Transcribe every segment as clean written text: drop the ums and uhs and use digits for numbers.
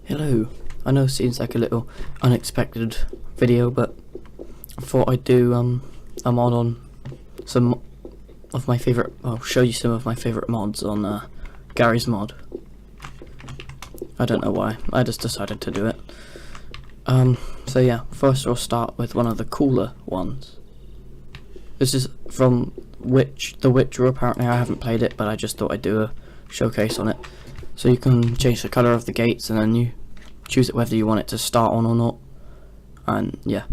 Hello. I know it seems like a little unexpected video, but I thought I'd do a mod on some of my favorite. I'll show you some of my favorite mods on Garry's mod. I don't know why. I just decided to do it. So yeah, first we'll start with one of the cooler ones. This is from The Witcher. Apparently I haven't played it, but I just thought I'd do a showcase on it. So you can change the colour of the gates and then you choose it whether you want it to start on or not. And yeah,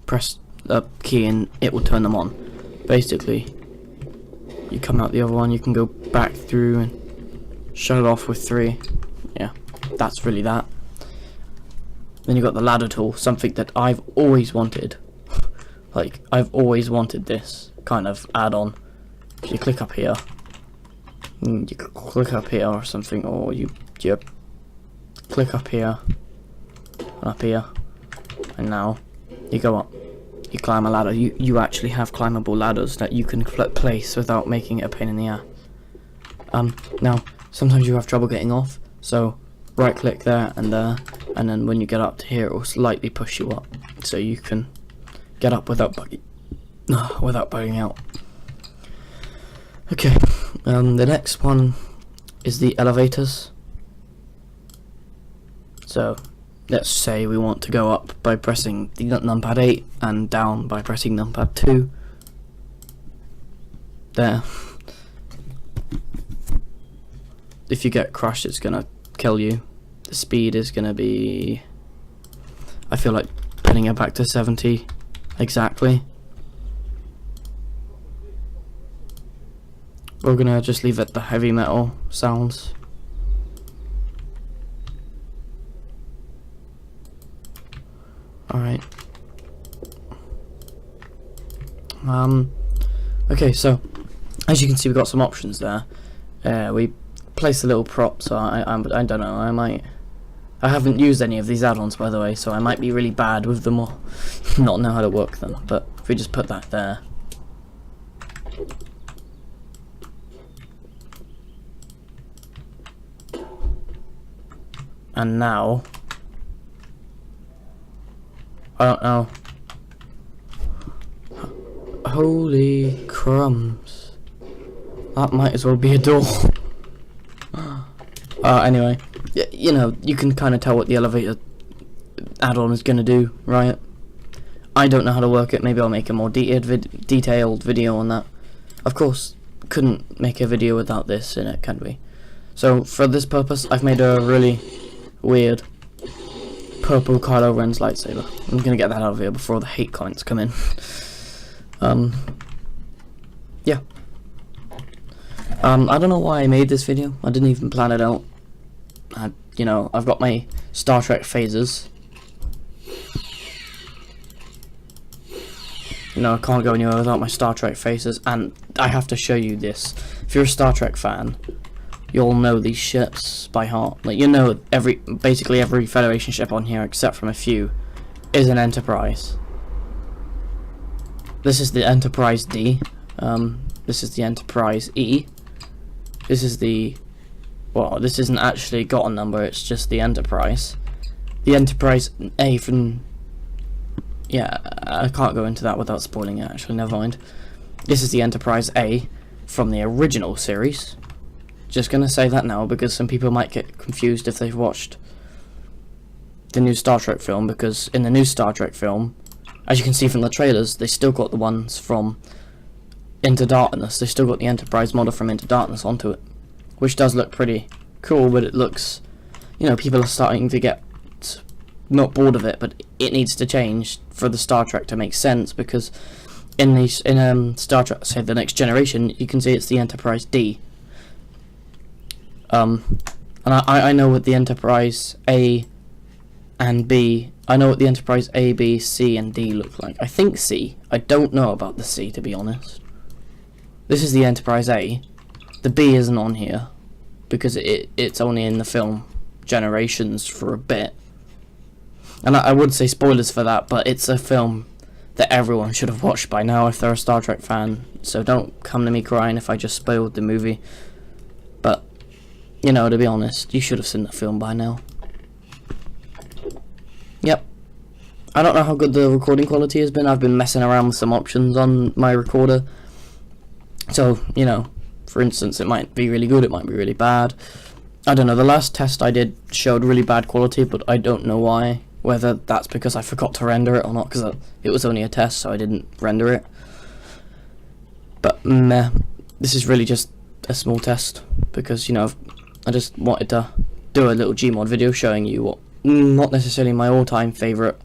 press the key and it will turn them on. Basically, you come out the other one, you can go back through and shut it off with 3. Yeah, that's really that. Then you got the ladder tool, something that I've always wanted. Like, I've always wanted this kind of add-on. If you click up here, you click up here or something, or you click up here, and now you go up. You climb a ladder. You actually have climbable ladders that you can place without making it a pain in the ass. Now sometimes you have trouble getting off, so right click there, and then when you get up to here, it will slightly push you up, so you can get up without bugging out. Okay, the next one is the elevators. So let's say we want to go up by pressing the numpad 8 and down by pressing numpad 2. There. If you get crushed, it's gonna kill you. The speed is gonna be, I feel like putting it back to 70 exactly. We're gonna just leave it the heavy metal sounds. Alright. Okay, so as you can see, we've got some options there. We place a little prop, so I don't know, I haven't used any of these add-ons, by the way, so I might be really bad with them or not know how to work them, but if we just put that there. And now, I don't know. Holy crumbs. That might as well be a door. Anyway, you know, you can kind of tell what the elevator add-on is going to do, right? I don't know how to work it. Maybe I'll make a more detailed video on that. Of course, couldn't make a video without this in it, can we? So, for this purpose, I've made a really weird purple Kylo Ren's lightsaber. I'm gonna get that out of here before the hate comments come in. Yeah. I don't know why I made this video. I didn't even plan it out. You know, I've got my Star Trek phasers. You know, I can't go anywhere without my Star Trek phasers, and I have to show you this. If you're a Star Trek fan, you'll know these ships by heart. Like, you know, basically every Federation ship on here, except from a few, is an Enterprise. This is the Enterprise D. This is the Enterprise E. This is the, well, this isn't actually got a number, it's just the Enterprise. The Enterprise A from, yeah, I can't go into that without spoiling it, actually, never mind. This is the Enterprise A from the original series. Just gonna say that now because some people might get confused if they've watched the new Star Trek film, because in the new Star Trek film, as you can see from the trailers, they still got the ones from Into Darkness. They still got the Enterprise model from Into Darkness onto it, which does look pretty cool, but it looks, you know, people are starting to get not bored of it, but it needs to change for the Star Trek to make sense, because in Star Trek, say the Next Generation, you can see it's the Enterprise D. And I know what the Enterprise A and B, I know what the Enterprise A, B, C, and D look like. I think C. I don't know about the C, to be honest. This is the Enterprise A. The B isn't on here, because it's only in the film Generations for a bit. And I would say spoilers for that, but it's a film that everyone should have watched by now if they're a Star Trek fan, so don't come to me crying if I just spoiled the movie. But, you know, to be honest, you should have seen the film by now. yep. I don't know how good the recording quality has been. I've been messing around with some options on my recorder. So, you know, for instance, it might be really good, it might be really bad. I don't know, the last test I did showed really bad quality, but I don't know why. Whether that's because I forgot to render it or not, because it was only a test, so I didn't render it. But, meh. This is really just a small test, because, you know, I just wanted to do a little Gmod video showing you what, not necessarily my all-time favourite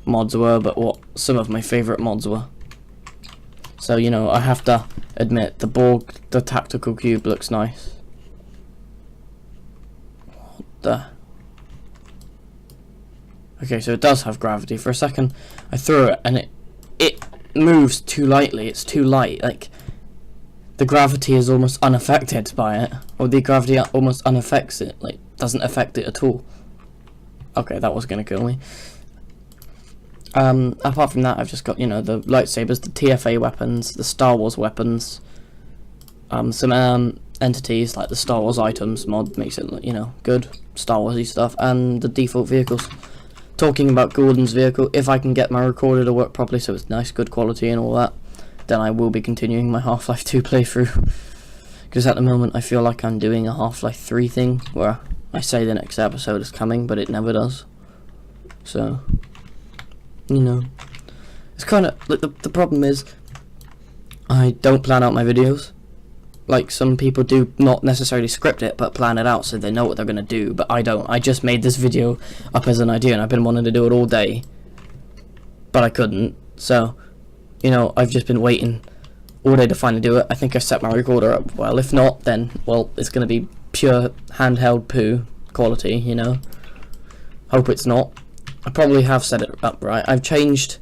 mods were, but what some of my favourite mods were. So, you know, I have to admit, the tactical cube looks nice. What the? Okay, so it does have gravity. For a second, I threw it and it moves too lightly. It's too light. Like, the gravity is almost unaffected by it, or the gravity almost unaffects it. Like, doesn't affect it at all. Okay, that was gonna kill me. Apart from that, I've just got, you know, the lightsabers, the TFA weapons, the Star Wars weapons, some entities like the Star Wars items mod makes it, you know, good Star Warsy stuff, and the default vehicles. Talking about Gordon's vehicle, if I can get my recorder to work properly so it's nice, good quality and all that, then I will be continuing my Half-Life 2 playthrough. Because at the moment I feel like I'm doing a Half-Life 3 thing, where I say the next episode is coming, but it never does. So, you know, it's kind of, like, the problem is, I don't plan out my videos. Like, some people do not necessarily script it, but plan it out so they know what they're going to do, but I don't. I just made this video up as an idea, and I've been wanting to do it all day, but I couldn't. So, you know, I've just been waiting all day to finally do it. I think I set my recorder up well. If not, then, well, it's going to be pure handheld poo quality, you know. Hope it's not. I probably have set it up right. I've changed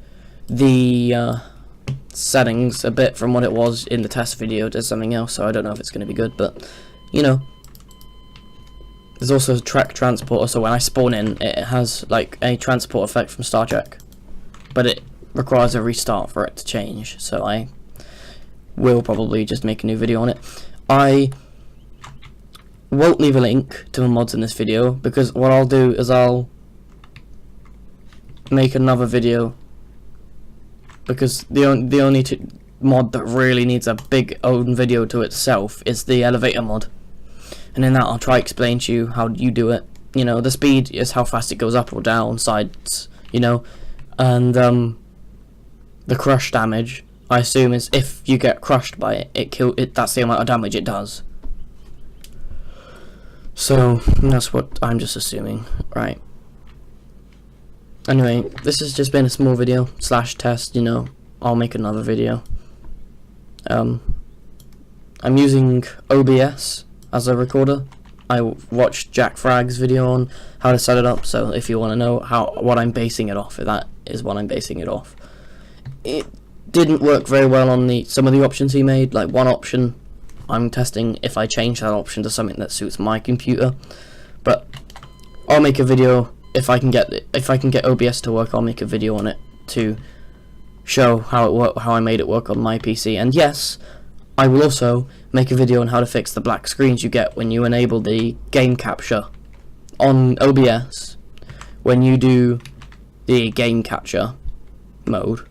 the settings a bit from what it was in the test video to something else, so I don't know if it's going to be good, but, you know. There's also a track transporter, so when I spawn in, it has, like, a transport effect from Star Trek. But it requires a restart for it to change, so I will probably just make a new video on it. I won't leave a link to the mods in this video, because what I'll do is I'll make another video, because the only mod that really needs a big own video to itself is the elevator mod, and in that I'll try to explain to you how you do it. You know, the speed is how fast it goes up or down, sides, you know, and the crush damage, I assume, is if you get crushed by it, that's the amount of damage it does. So that's what I'm just assuming, right? Anyway, this has just been a small video / test, you know. I'll make another video. I'm using OBS as a recorder. I watched Jack Fragg's video on how to set it up, so if you want to know what I'm basing it off, that is what I'm basing it off. It didn't work very well on some of the options he made. Like, one option, I'm testing if I change that option to something that suits my computer. But I'll make a video if I can get OBS to work. I'll make a video on it to show how I made it work on my PC. And yes, I will also make a video on how to fix the black screens you get when you enable the game capture on OBS. When you do the game capture mode,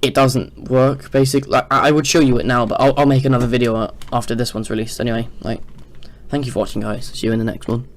it doesn't work, basically. Like, I would show you it now, but I'll make another video after this one's released anyway. Like, thank you for watching, guys. See you in the next one.